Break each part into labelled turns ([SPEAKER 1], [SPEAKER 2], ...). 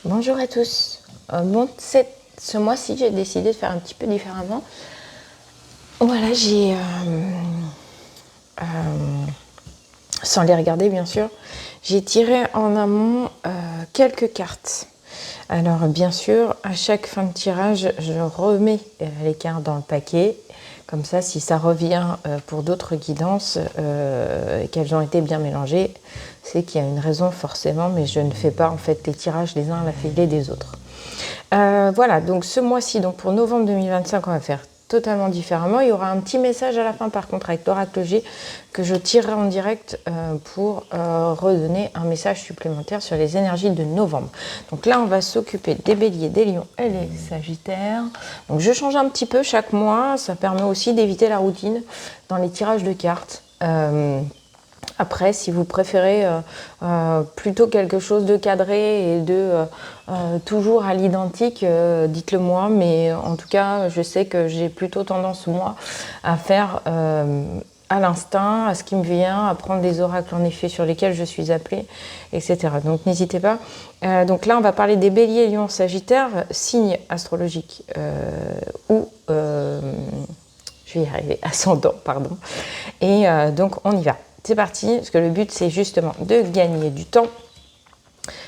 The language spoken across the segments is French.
[SPEAKER 1] Bonjour à tous. Ce mois-ci, j'ai décidé de faire un petit peu différemment. Voilà, sans les regarder bien sûr, j'ai tiré en amont quelques cartes. Alors bien sûr, à chaque fin de tirage, je remets les cartes dans le paquet. Comme ça, si ça revient pour d'autres guidances et qu'elles ont été bien mélangées, c'est qu'il y a une raison forcément, mais je ne fais pas en fait les tirages les uns à la filée des autres. Voilà, donc ce mois-ci, donc pour novembre 2025, on va faire totalement différemment. Il y aura un petit message à la fin par contre avec l'oracle G que je tirerai en direct pour redonner un message supplémentaire sur les énergies de novembre. Donc là, on va s'occuper des béliers, des lions et les sagittaires. Donc je change un petit peu chaque mois, ça permet aussi d'éviter la routine dans les tirages de cartes. Après, si vous préférez plutôt quelque chose de cadré et de toujours à l'identique, dites-le moi. Mais en tout cas, je sais que j'ai plutôt tendance, moi, à faire à l'instinct, à ce qui me vient, à prendre des oracles en effet sur lesquels je suis appelée, etc. Donc n'hésitez pas. Donc là, on va parler des béliers, lions, sagittaires, signes astrologiques ou... je vais y arriver, ascendant, pardon. Et donc, on y va. C'est parti, parce que le but, c'est justement de gagner du temps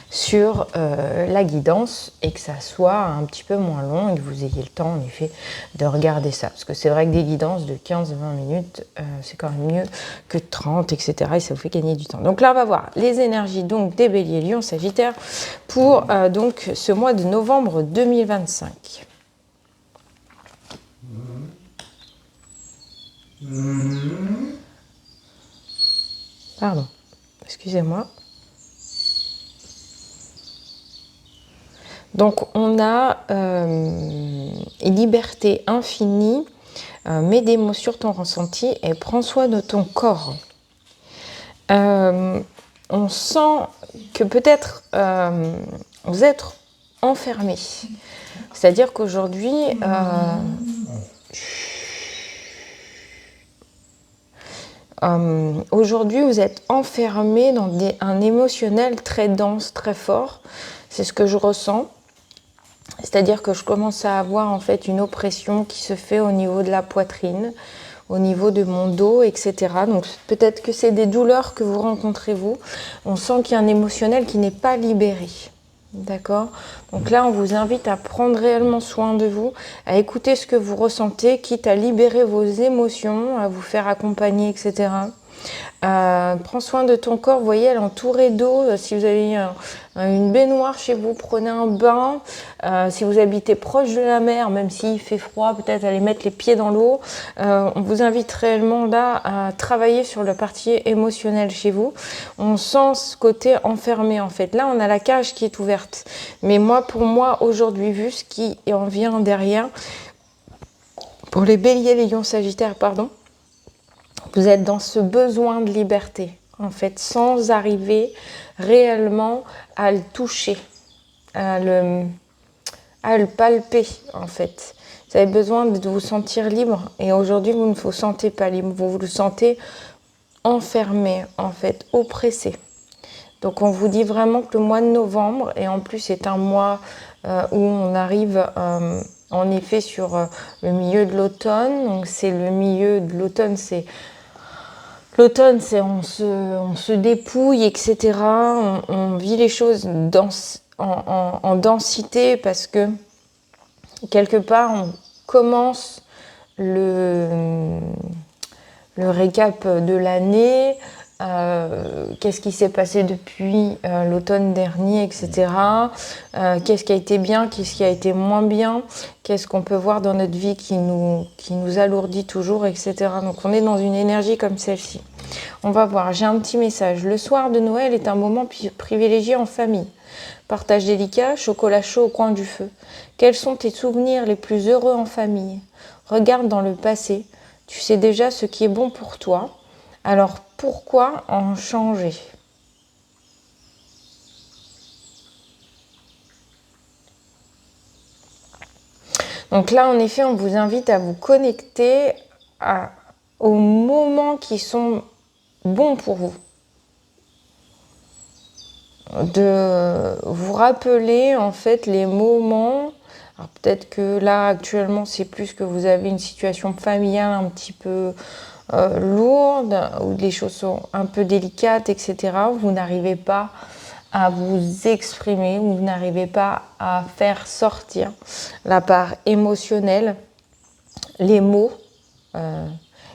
[SPEAKER 1] sur la guidance et que ça soit un petit peu moins long et que vous ayez le temps, en effet, de regarder ça. Parce que c'est vrai que des guidances de 15-20 minutes, c'est quand même mieux que 30, etc. Et ça vous fait gagner du temps. Donc là, on va voir les énergies donc, des béliers, lions, sagittaires pour donc, ce mois de novembre 2025. Pardon, excusez-moi. Donc on a liberté infinie, mets des mots sur ton ressenti et prends soin de ton corps. On sent que peut-être vous êtes enfermé. C'est-à-dire qu'aujourd'hui, aujourd'hui, vous êtes enfermé dans un émotionnel très dense, très fort. C'est ce que je ressens. C'est-à-dire que je commence à avoir en fait une oppression qui se fait au niveau de la poitrine, au niveau de mon dos, etc. Donc peut-être que c'est des douleurs que vous rencontrez vous. On sent qu'il y a un émotionnel qui n'est pas libéré. D'accord? Donc là, on vous invite à prendre réellement soin de vous, à écouter ce que vous ressentez, quitte à libérer vos émotions, à vous faire accompagner, etc. Prends soin de ton corps, vous voyez, elle est entourée d'eau. Si vous avez une baignoire chez vous, prenez un bain. Si vous habitez proche de la mer, même s'il fait froid, peut-être aller mettre les pieds dans l'eau. On vous invite réellement là à travailler sur la partie émotionnelle chez vous. On sent ce côté enfermé en fait. Là, on a la cage qui est ouverte. Mais moi, pour moi, aujourd'hui, vu ce qui en vient derrière, pour les béliers, les lions, sagittaires, pardon, vous êtes dans ce besoin de liberté, en fait, sans arriver réellement à le toucher, à le palper, en fait. Vous avez besoin de vous sentir libre et aujourd'hui, vous ne vous sentez pas libre, vous vous sentez enfermé, en fait, oppressé. Donc, on vous dit vraiment que le mois de novembre, et en plus, c'est un mois où on arrive en effet sur le milieu de l'automne. Donc, c'est le milieu de l'automne, c'est... L'automne, c'est on se dépouille, etc. On vit les choses en densité parce que quelque part, on commence le récap de l'année. Qu'est-ce qui s'est passé depuis l'automne dernier, etc. Qu'est-ce qui a été bien, qu'est-ce qui a été moins bien, qu'est-ce qu'on peut voir dans notre vie qui nous alourdit toujours, etc. Donc on est dans une énergie comme celle-ci. On va voir, j'ai un petit message. Le soir de Noël est un moment privilégié en famille. Partage délicat, chocolat chaud au coin du feu. Quels sont tes souvenirs les plus heureux en famille? Regarde dans le passé. Tu sais déjà ce qui est bon pour toi. Alors pourquoi en changer? Donc là, en effet, on vous invite à vous connecter aux moments qui sont bons pour vous. de vous rappeler en fait les moments. Alors peut-être que là actuellement c'est plus que vous avez une situation familiale un petit peu lourde, où les choses sont un peu délicates, etc. Vous n'arrivez pas à vous exprimer, vous n'arrivez pas à faire sortir la part émotionnelle, les mots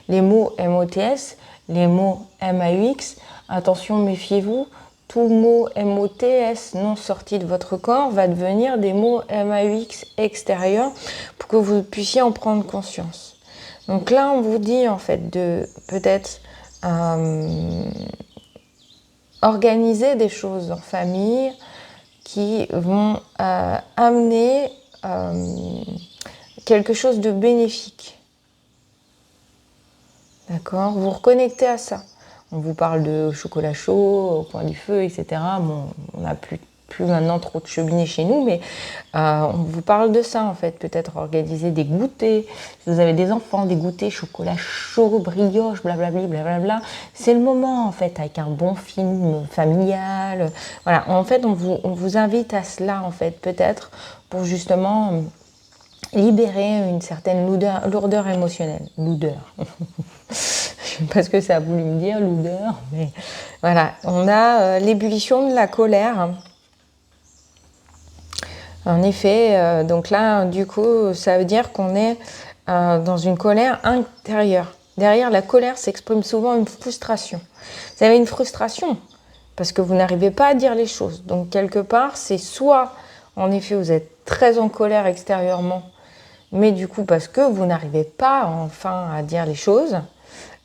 [SPEAKER 1] MOTS, les mots MAUX. Attention, méfiez-vous, tout mot MOTS non sorti de votre corps va devenir des mots MAUX extérieurs pour que vous puissiez en prendre conscience. Donc là, on vous dit en fait de peut-être organiser des choses en famille qui vont amener quelque chose de bénéfique. D'accord? Vous reconnectez à ça. On vous parle de chocolat chaud au coin du feu, etc. Bon, on n'a plus maintenant trop de cheminées chez nous, mais on vous parle de ça en fait. Peut-être organiser des goûters. Si vous avez des enfants, des goûters chocolat chaud, brioche, blablabla, blablabla. C'est le moment en fait, avec un bon film familial. Voilà, en fait, on vous invite à cela en fait, peut-être pour justement libérer une certaine lourdeur émotionnelle. Lourdeur. Je sais pas ce que ça a voulu me dire, lourdeur, mais voilà. On a l'ébullition de la colère. En effet, donc là, du coup, ça veut dire qu'on est dans une colère intérieure. Derrière la colère s'exprime souvent une frustration. Vous avez une frustration parce que vous n'arrivez pas à dire les choses. Donc quelque part, c'est soit, en effet, vous êtes très en colère extérieurement, mais du coup, parce que vous n'arrivez pas enfin à dire les choses,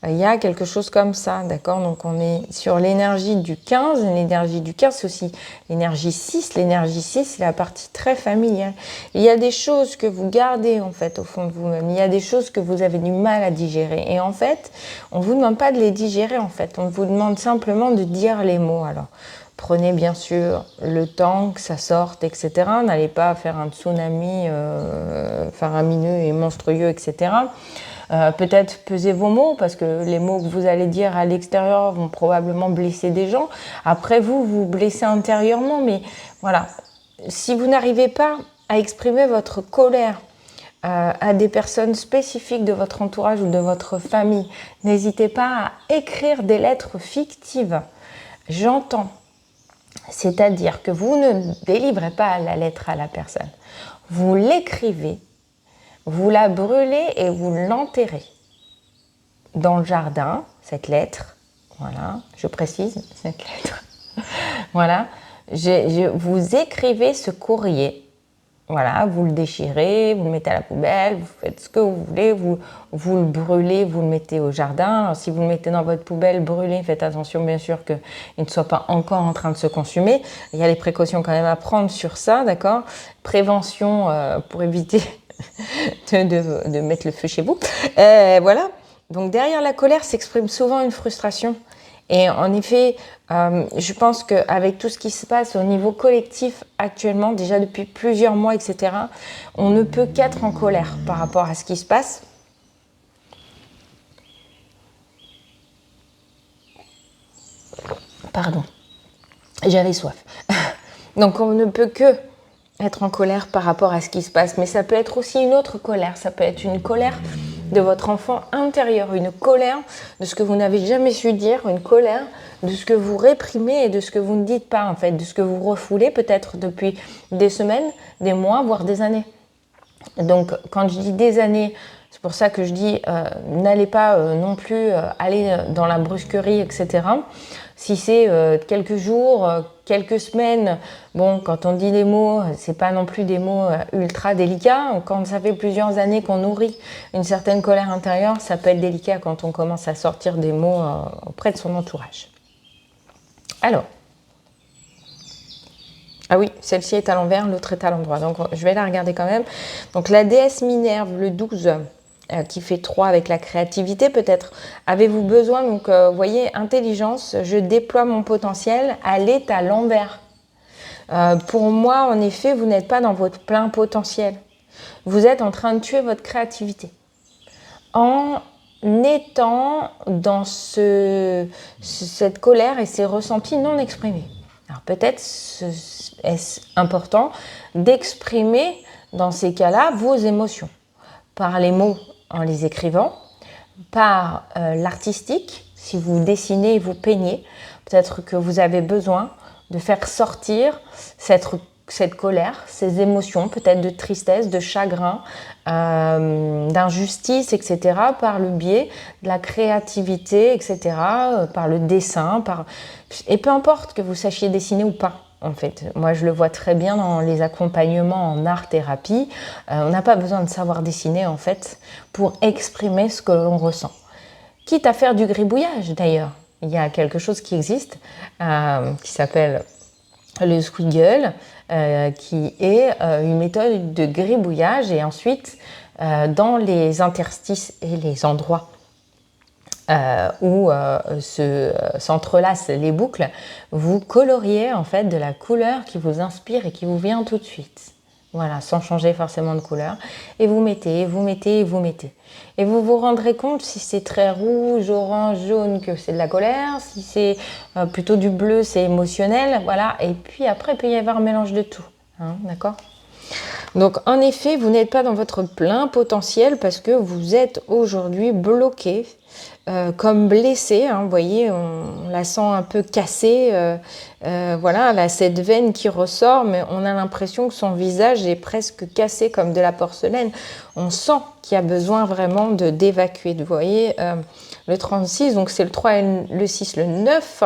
[SPEAKER 1] il y a quelque chose comme ça, d'accord? Donc on est sur l'énergie du 15, l'énergie du 15 c'est aussi l'énergie 6, l'énergie 6 c'est la partie très familiale. Il y a des choses que vous gardez en fait au fond de vous-même, il y a des choses que vous avez du mal à digérer et en fait, on ne vous demande pas de les digérer en fait, on vous demande simplement de dire les mots. Alors, prenez bien sûr le temps que ça sorte, etc. N'allez pas faire un tsunami faramineux et monstrueux, etc. Peut-être pesez vos mots, parce que les mots que vous allez dire à l'extérieur vont probablement blesser des gens. Après vous blessez intérieurement, mais voilà. Si vous n'arrivez pas à exprimer votre colère à des personnes spécifiques de votre entourage ou de votre famille, n'hésitez pas à écrire des lettres fictives. J'entends. C'est-à-dire que vous ne délivrez pas la lettre à la personne. Vous l'écrivez, vous la brûlez et vous l'enterrez dans le jardin, cette lettre. Voilà, je précise, cette lettre. Voilà, vous écrivez ce courrier. Voilà, vous le déchirez, vous le mettez à la poubelle, vous faites ce que vous voulez, vous le brûlez, vous le mettez au jardin. Alors, si vous le mettez dans votre poubelle, brûlez, faites attention bien sûr qu'il ne soit pas encore en train de se consumer. Il y a des précautions quand même à prendre sur ça, d'accord? Prévention pour éviter de mettre le feu chez vous. Voilà, donc derrière la colère s'exprime souvent une frustration. Et en effet, je pense qu'avec tout ce qui se passe au niveau collectif actuellement, déjà depuis plusieurs mois, etc., on ne peut qu'être en colère par rapport à ce qui se passe. Pardon, j'avais soif. Donc on ne peut que être en colère par rapport à ce qui se passe, mais ça peut être aussi une autre colère, ça peut être une colère de votre enfant intérieur, une colère de ce que vous n'avez jamais su dire, une colère de ce que vous réprimez et de ce que vous ne dites pas en fait, de ce que vous refoulez peut-être depuis des semaines, des mois, voire des années. Donc quand je dis des années, c'est pour ça que je dis n'allez pas non plus aller dans la brusquerie, etc. Si c'est quelques jours, quelques semaines, bon, quand on dit des mots, c'est pas non plus des mots ultra délicats. Quand ça fait plusieurs années qu'on nourrit une certaine colère intérieure, ça peut être délicat quand on commence à sortir des mots auprès de son entourage. Alors, ah oui, celle-ci est à l'envers, l'autre est à l'endroit. Donc, je vais la regarder quand même. Donc, la déesse Minerve, le 12, qui fait 3 avec la créativité, peut-être. Avez-vous besoin, donc, vous voyez, intelligence, je déploie mon potentiel, elle est à l'envers. Pour moi, en effet, vous n'êtes pas dans votre plein potentiel. Vous êtes en train de tuer votre créativité. En étant dans cette colère et ces ressentis non exprimés. Alors peut-être est-ce important d'exprimer dans ces cas-là vos émotions, par les mots en les écrivant, par l'artistique, si vous dessinez et vous peignez, peut-être que vous avez besoin de faire sortir cette colère, ces émotions, peut-être de tristesse, de chagrin, d'injustice, etc., par le biais de la créativité, etc., par le dessin, et peu importe que vous sachiez dessiner ou pas. En fait, moi je le vois très bien dans les accompagnements en art-thérapie. On n'a pas besoin de savoir dessiner en fait pour exprimer ce que l'on ressent. Quitte à faire du gribouillage d'ailleurs. Il y a quelque chose qui existe qui s'appelle le squiggle, qui est une méthode de gribouillage et ensuite dans les interstices et les endroits où s'entrelacent les boucles, vous coloriez en fait de la couleur qui vous inspire et qui vous vient tout de suite. Voilà, sans changer forcément de couleur. Et vous mettez, vous mettez, vous mettez. Et vous vous rendrez compte si c'est très rouge, orange, jaune, que c'est de la colère. Si c'est plutôt du bleu, c'est émotionnel. Voilà. Et puis après, il peut y avoir un mélange de tout. Hein, d'accord ? Donc, en effet, vous n'êtes pas dans votre plein potentiel parce que vous êtes aujourd'hui bloqué, comme blessé. Hein, vous voyez, on la sent un peu cassée. Voilà, elle a cette veine qui ressort, mais on a l'impression que son visage est presque cassé comme de la porcelaine. On sent qu'il y a besoin vraiment d'évacuer. Vous voyez, le 36, donc c'est le 3 et le 6, le 9.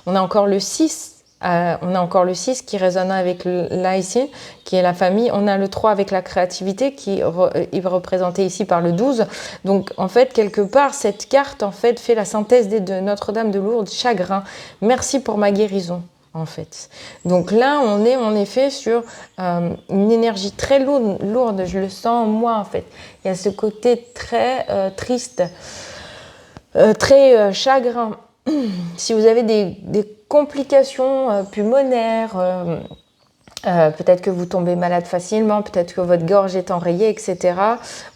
[SPEAKER 1] On a encore le 6. On a encore le 6 qui résonne avec là ici, qui est la famille. On a le 3 avec la créativité qui est représenté ici par le 12. Donc en fait, quelque part, cette carte en fait fait la synthèse des deux. Notre-Dame de Lourdes, chagrin. Merci pour ma guérison. En fait. Donc là, on est en effet sur une énergie très lourde, je le sens moi en fait. Il y a ce côté très triste, très chagrin. Si vous avez des complications pulmonaires, peut-être que vous tombez malade facilement, peut-être que votre gorge est enrayée, etc.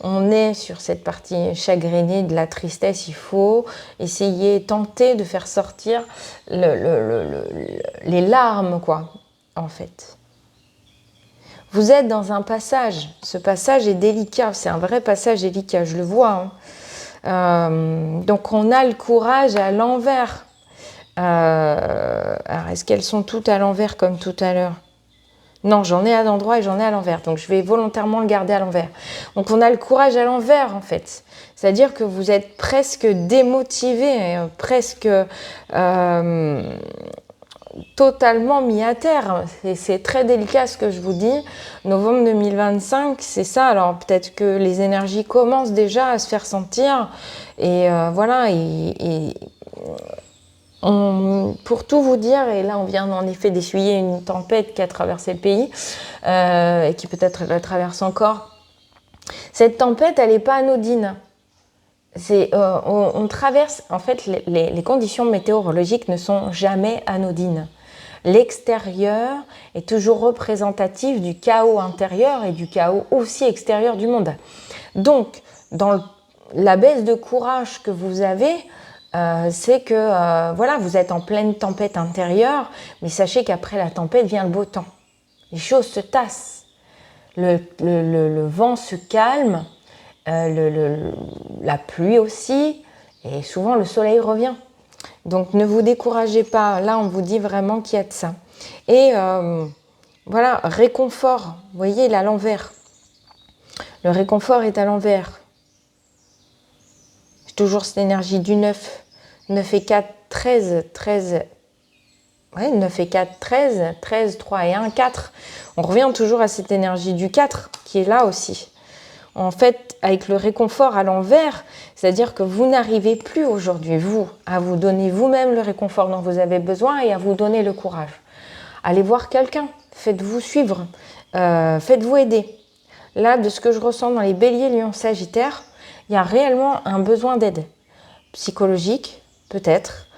[SPEAKER 1] On est sur cette partie chagrinée de la tristesse. Il faut essayer, tenter de faire sortir les larmes, quoi, en fait. Vous êtes dans un passage. Ce passage est délicat. C'est un vrai passage délicat, je le vois. Hein. Donc on a le courage à l'envers. Alors est-ce qu'elles sont toutes à l'envers comme tout à l'heure? Non, j'en ai à l'endroit et j'en ai à l'envers. Donc je vais volontairement le garder à l'envers. Donc on a le courage à l'envers en fait. C'est-à-dire que vous êtes presque démotivé, presque totalement mis à terre. C'est très délicat ce que je vous dis. Novembre 2025, c'est ça. Alors peut-être que les énergies commencent déjà à se faire sentir. Et voilà. Pour tout vous dire, et là on vient en effet d'essuyer une tempête qui a traversé le pays et qui peut-être la traverse encore. Cette tempête, elle n'est pas anodine. On traverse, en fait, les conditions météorologiques ne sont jamais anodines. L'extérieur est toujours représentatif du chaos intérieur et du chaos aussi extérieur du monde. Donc, dans la baisse de courage que vous avez, c'est que voilà, vous êtes en pleine tempête intérieure, mais sachez qu'après la tempête vient le beau temps. Les choses se tassent, le vent se calme, la pluie aussi, et souvent le soleil revient. Donc ne vous découragez pas, là on vous dit vraiment qu'il y a de ça. Et voilà, réconfort, vous voyez, il est à l'envers. Le réconfort est à l'envers. J'ai toujours cette énergie du 9. 9 et 4, 13, 13. Ouais, 9 et 4, 13, 13, 3 et 1, 4. On revient toujours à cette énergie du 4 qui est là aussi. En fait, avec le réconfort à l'envers, c'est-à-dire que vous n'arrivez plus aujourd'hui, vous, à vous donner vous-même le réconfort dont vous avez besoin et à vous donner le courage. Allez voir quelqu'un, faites-vous suivre, faites-vous aider. Là, de ce que je ressens dans les béliers, lions, sagittaires, il y a réellement un besoin d'aide. Psychologique, peut-être,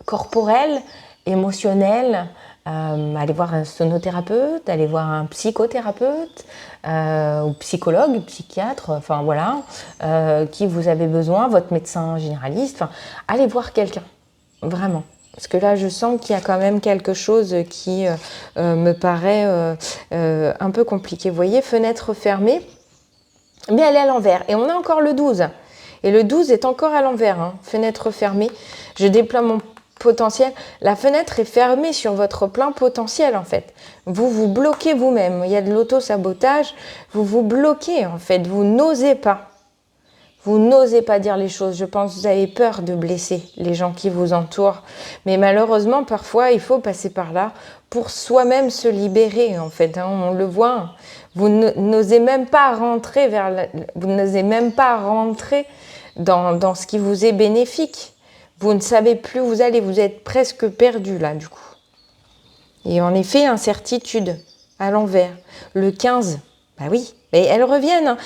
[SPEAKER 1] corporel, émotionnel. Allez voir un sonothérapeute, allez voir un psychothérapeute ou psychologue, psychiatre, enfin voilà, qui vous avez besoin, votre médecin généraliste, enfin, allez voir quelqu'un, vraiment. Parce que là, je sens qu'il y a quand même quelque chose qui me paraît un peu compliqué. Vous voyez, fenêtre fermée, mais elle est à l'envers. Et on a encore le 12. Et le 12 est encore à l'envers. Hein. Fenêtre fermée. Je déploie mon potentiel. La fenêtre est fermée sur votre plein potentiel, en fait. Vous vous bloquez vous-même. Il y a de l'auto-sabotage. Vous vous bloquez, en fait. Vous n'osez pas. Vous n'osez pas dire les choses. Je pense que vous avez peur de blesser les gens qui vous entourent. Mais malheureusement, parfois, il faut passer par là pour soi-même se libérer, en fait. Hein, on le voit. Vous n'osez même pas rentrer vous n'osez même pas rentrer dans ce qui vous est bénéfique. Vous ne savez plus où vous allez. Vous êtes presque perdu, là, du coup. Et en effet, incertitude à l'envers. Le 15, bah oui. Mais elles reviennent. Hein.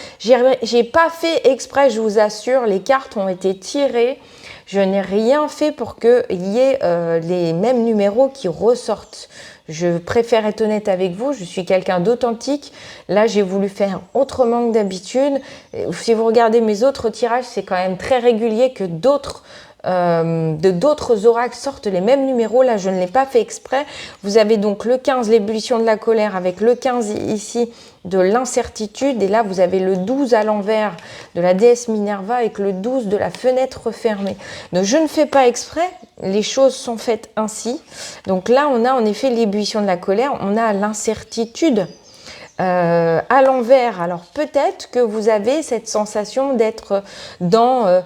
[SPEAKER 1] J'ai pas fait exprès, je vous assure. Les cartes ont été tirées. Je n'ai rien fait pour qu'il y ait les mêmes numéros qui ressortent. Je préfère être honnête avec vous. Je suis quelqu'un d'authentique. Là, j'ai voulu faire autrement que d'habitude. Si vous regardez mes autres tirages, c'est quand même très régulier que d'autres oracles sortent les mêmes numéros. Là, je ne l'ai pas fait exprès. Vous avez donc le 15, l'ébullition de la colère, avec le 15 ici de l'incertitude. Et là, vous avez le 12 à l'envers de la déesse Minerva avec le 12 de la fenêtre fermée. Donc, je ne fais pas exprès. Les choses sont faites ainsi. Donc là, on a en effet l'ébullition de la colère. On a l'incertitude. À l'envers, alors peut-être que vous avez cette sensation d'être dans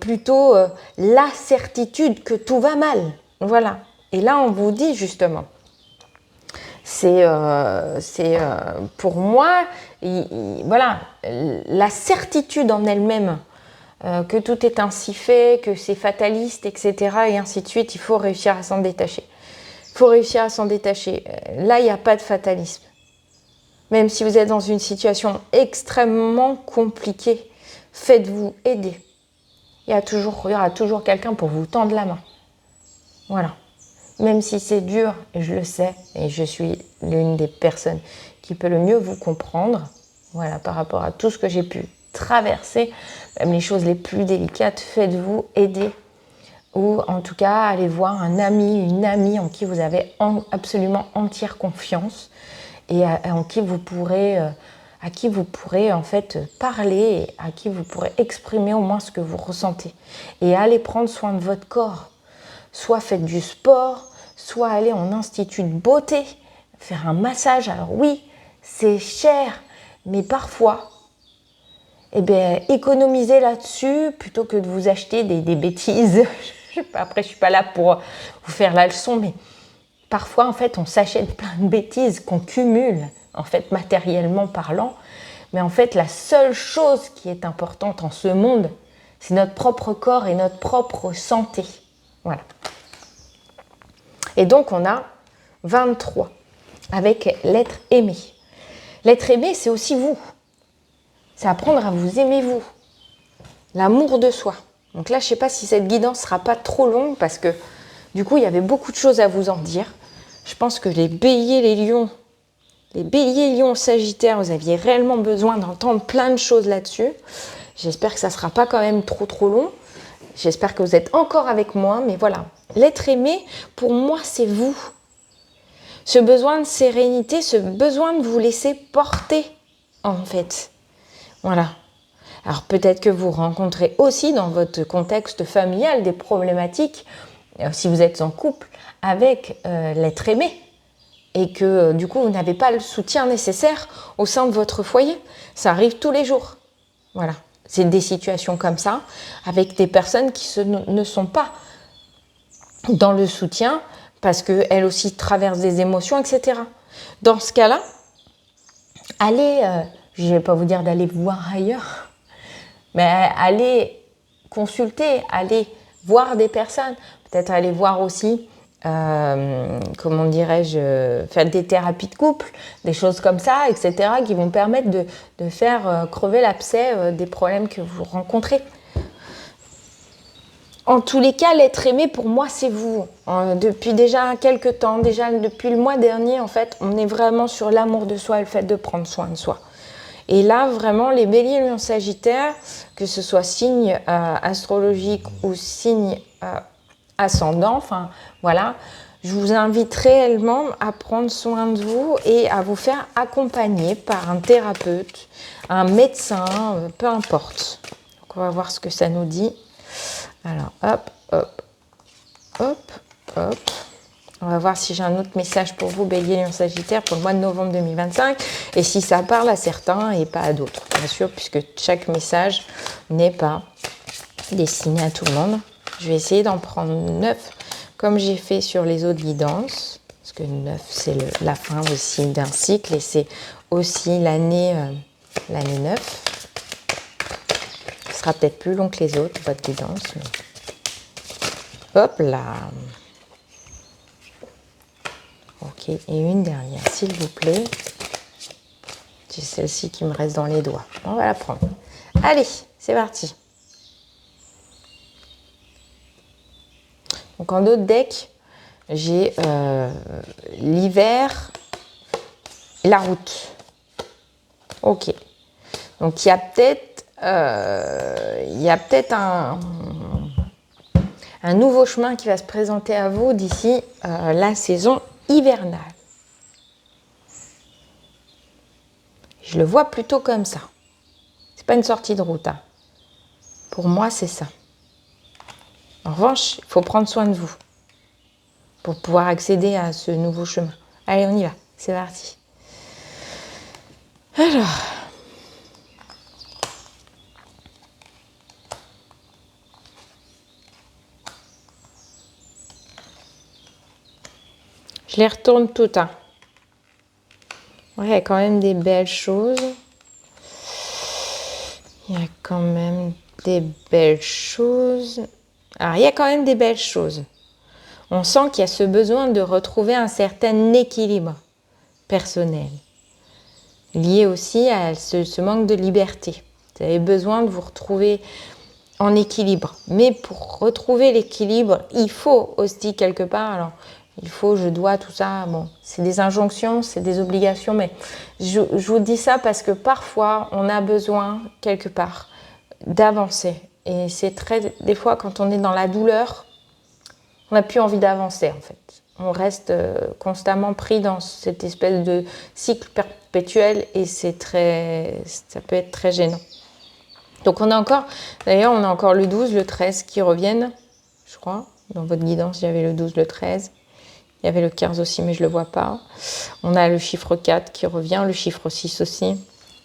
[SPEAKER 1] plutôt la certitude que tout va mal. Voilà. Et là, on vous dit justement, c'est pour moi, voilà, la certitude en elle-même que tout est ainsi fait, que c'est fataliste, etc. et ainsi de suite. Il faut réussir à s'en détacher. Il faut réussir à s'en détacher. Là, il n'y a pas de fatalisme. Même si vous êtes dans une situation extrêmement compliquée, faites-vous aider. Il y aura toujours quelqu'un pour vous tendre la main. Voilà. Même si c'est dur, et je le sais, et je suis l'une des personnes qui peut le mieux vous comprendre, voilà, par rapport à tout ce que j'ai pu traverser, même les choses les plus délicates, faites-vous aider. Ou en tout cas, allez voir un ami, une amie en qui vous avez absolument entière confiance, et à qui vous pourrez en fait parler, et à qui vous pourrez exprimer au moins ce que vous ressentez. Et allez prendre soin de votre corps. Soit faites du sport, soit allez en institut de beauté, faire un massage. Alors oui, c'est cher, mais parfois, économisez là-dessus plutôt que de vous acheter des bêtises. Après, je ne suis pas là pour vous faire la leçon, mais parfois, en fait, on s'achète plein de bêtises qu'on cumule, en fait, matériellement parlant. Mais en fait, la seule chose qui est importante en ce monde, c'est notre propre corps et notre propre santé. Voilà. Et donc, on a 23 avec l'être aimé. L'être aimé, c'est aussi vous. C'est apprendre à vous aimer vous. L'amour de soi. Donc là, je ne sais pas si cette guidance ne sera pas trop longue parce que du coup, il y avait beaucoup de choses à vous en dire. Je pense que les béliers, lions, sagittaires, vous aviez réellement besoin d'entendre plein de choses là-dessus. J'espère que ça ne sera pas quand même trop long. J'espère que vous êtes encore avec moi, mais voilà. L'être aimé, pour moi, c'est vous. Ce besoin de sérénité, ce besoin de vous laisser porter, en fait. Voilà. Alors peut-être que vous rencontrez aussi dans votre contexte familial des problématiques, si vous êtes en couple, avec l'être aimé. Et que du coup, vous n'avez pas le soutien nécessaire au sein de votre foyer. Ça arrive tous les jours. Voilà. C'est des situations comme ça, avec des personnes qui ne sont pas dans le soutien, parce qu'elles aussi traversent des émotions, etc. Dans ce cas-là, allez, je ne vais pas vous dire d'aller voir ailleurs, mais allez consulter, allez voir des personnes, peut-être aller voir aussi, comment dirais-je, faire des thérapies de couple, des choses comme ça, etc., qui vont permettre de faire crever l'abcès des problèmes que vous rencontrez. En tous les cas, l'être aimé, pour moi, c'est vous. Depuis déjà quelques temps, déjà depuis le mois dernier, en fait, on est vraiment sur l'amour de soi et le fait de prendre soin de soi. Et là, vraiment, les béliers, lions, sagittaires, que ce soit signe astrologique ou signe ascendant, enfin voilà. Je vous invite réellement à prendre soin de vous et à vous faire accompagner par un thérapeute, un médecin, peu importe. Donc on va voir ce que ça nous dit. Alors hop, hop, hop, hop. On va voir si j'ai un autre message pour vous, Bélier, Lion, Sagittaire, pour le mois de novembre 2025. Et si ça parle à certains et pas à d'autres, bien sûr, puisque chaque message n'est pas destiné à tout le monde. Je vais essayer d'en prendre 9, comme j'ai fait sur les autres guidances. Parce que 9, c'est la fin aussi d'un cycle et c'est aussi l'année 9. Ce sera peut-être plus long que les autres, votre guidance. Mais... hop là. Ok, et une dernière, s'il vous plaît. C'est celle-ci qui me reste dans les doigts. On va la prendre. Allez, c'est parti. Donc en d'autres decks, j'ai l'hiver et la route. Ok. Donc il y a peut-être un nouveau chemin qui va se présenter à vous d'ici la saison hivernale. Je le vois plutôt comme ça. C'est pas une sortie de route. Hein. Pour moi, c'est ça. En revanche, il faut prendre soin de vous pour pouvoir accéder à ce nouveau chemin. Allez, on y va. C'est parti. Alors. Je les retourne toutes. Hein. Ouais, il y a quand même des belles choses. Il y a quand même des belles choses. Alors, il y a quand même des belles choses. On sent qu'il y a ce besoin de retrouver un certain équilibre personnel, lié aussi à ce manque de liberté. Vous avez besoin de vous retrouver en équilibre. Mais pour retrouver l'équilibre, il faut aussi quelque part... Alors, il faut, je dois, tout ça, bon, c'est des injonctions, c'est des obligations, mais je vous dis ça parce que parfois, on a besoin, quelque part, d'avancer. Et c'est des fois, quand on est dans la douleur, on n'a plus envie d'avancer, en fait. On reste constamment pris dans cette espèce de cycle perpétuel et ça peut être très gênant. Donc on a encore le 12, le 13 qui reviennent, je crois. Dans votre guidance, il y avait le 12, le 13. Il y avait le 15 aussi, mais je ne le vois pas. On a le chiffre 4 qui revient, le chiffre 6 aussi,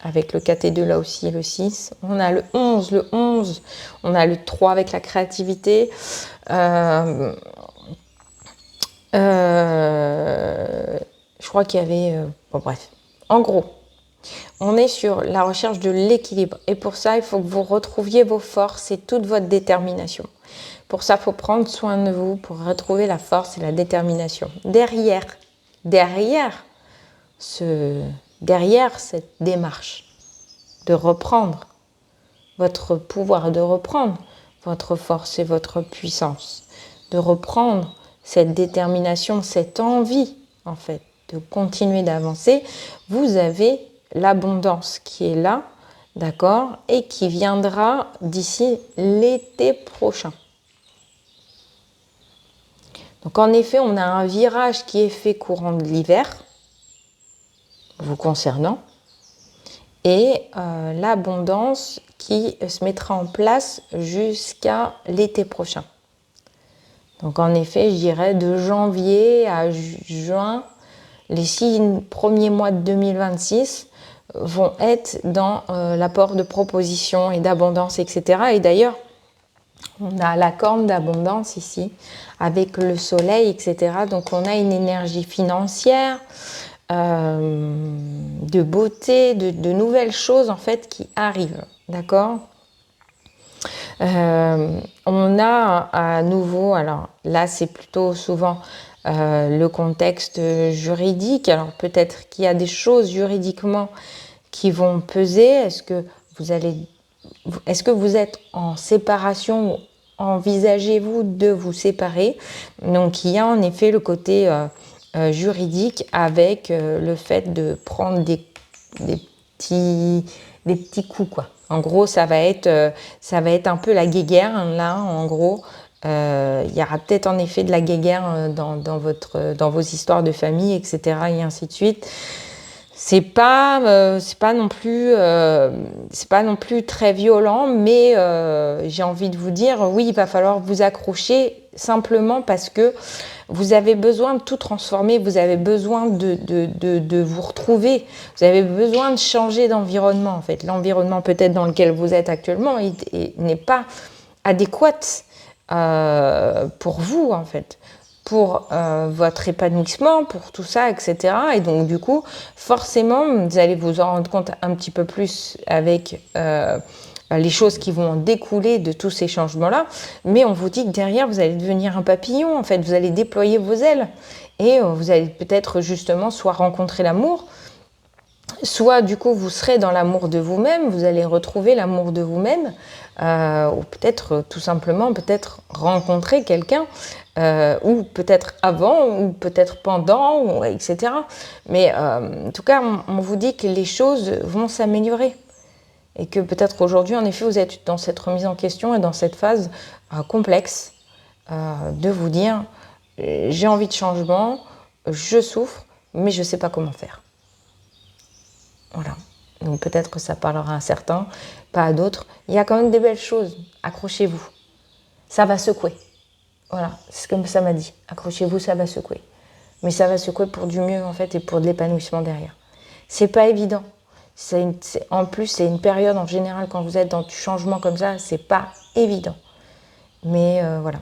[SPEAKER 1] avec le 4 et 2 là aussi, le 6. On a le 11. On a le 3 avec la créativité. Je crois qu'il y avait... bon, bref. En gros, on est sur la recherche de l'équilibre. Et pour ça, il faut que vous retrouviez vos forces et toute votre détermination. Pour ça, il faut prendre soin de vous pour retrouver la force et la détermination. Derrière cette démarche de reprendre votre pouvoir, de reprendre votre force et votre puissance, de reprendre cette détermination, cette envie, en fait, de continuer d'avancer, vous avez l'abondance qui est là, d'accord, et qui viendra d'ici l'été prochain. Donc en effet, on a un virage qui est fait courant de l'hiver, vous concernant, et l'abondance qui se mettra en place jusqu'à l'été prochain. Donc en effet, je dirais de janvier à juin, les 6 premiers mois de 2026 vont être dans l'apport de propositions et d'abondance, etc. Et d'ailleurs, on a la corne d'abondance ici, avec le soleil, etc. Donc on a une énergie financière, de beauté, de nouvelles choses en fait qui arrivent, d'accord ? On a à nouveau, alors là c'est plutôt souvent le contexte juridique, alors peut-être qu'il y a des choses juridiquement qui vont peser, est-ce que vous êtes en séparation ou envisagez-vous de vous séparer? Donc il y a en effet le côté juridique avec le fait de prendre des petits coups, quoi. En gros, ça va être un peu la guéguerre, hein, là, en gros, Il y aura peut-être en effet de la guéguerre dans vos histoires de famille, etc. et ainsi de suite. C'est pas non plus très violent, mais j'ai envie de vous dire, oui, il va falloir vous accrocher simplement parce que vous avez besoin de tout transformer, vous avez besoin de vous retrouver, vous avez besoin de changer d'environnement en fait. L'environnement peut-être dans lequel vous êtes actuellement n'est pas adéquat pour vous en fait, pour votre épanouissement, pour tout ça, etc. Et donc du coup, forcément, vous allez vous en rendre compte un petit peu plus avec les choses qui vont en découler de tous ces changements-là. Mais on vous dit que derrière, vous allez devenir un papillon, en fait, vous allez déployer vos ailes. Et vous allez peut-être justement soit rencontrer l'amour, soit du coup vous serez dans l'amour de vous-même, vous allez retrouver l'amour de vous-même, ou peut-être tout simplement peut-être rencontrer quelqu'un, ou peut-être avant, ou peut-être pendant, etc. Mais en tout cas, on vous dit que les choses vont s'améliorer. Et que peut-être aujourd'hui, en effet, vous êtes dans cette remise en question et dans cette phase complexe de vous dire j'ai envie de changement, je souffre, mais je ne sais pas comment faire. Voilà. Donc peut-être que ça parlera à certains, pas à d'autres. Il y a quand même des belles choses. Accrochez-vous. Ça va secouer. Voilà, c'est comme ça m'a dit. Accrochez-vous, ça va secouer. Mais ça va secouer pour du mieux en fait et pour de l'épanouissement derrière. C'est pas évident. En plus, c'est une période en général quand vous êtes dans du changement comme ça, c'est pas évident. Mais voilà.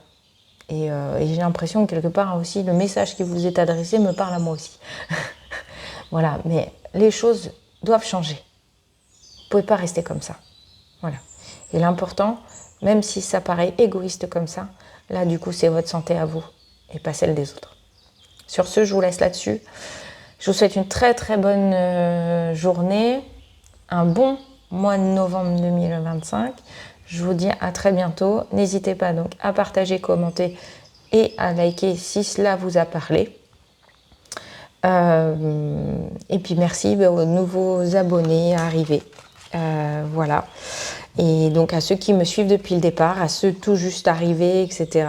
[SPEAKER 1] Et j'ai l'impression que quelque part aussi, le message qui vous est adressé me parle à moi aussi. Voilà, mais les choses doivent changer. Vous ne pouvez pas rester comme ça. Voilà. Et l'important, même si ça paraît égoïste comme ça, là du coup c'est votre santé à vous et pas celle des autres. Sur ce, je vous laisse là-dessus. Je vous souhaite une très très bonne journée, un bon mois de novembre 2025. Je vous dis à très bientôt. N'hésitez pas donc à partager, commenter et à liker si cela vous a parlé. Et puis merci aux nouveaux abonnés arrivés. Voilà. Et donc à ceux qui me suivent depuis le départ, à ceux tout juste arrivés, etc.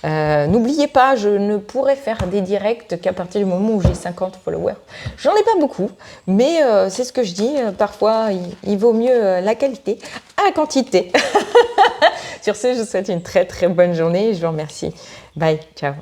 [SPEAKER 1] N'oubliez pas, je ne pourrai faire des directs qu'à partir du moment où j'ai 50 followers. J'en ai pas beaucoup, mais c'est ce que je dis. Parfois, il vaut mieux la qualité à la quantité. Sur ce, je vous souhaite une très très bonne journée et je vous remercie. Bye, ciao.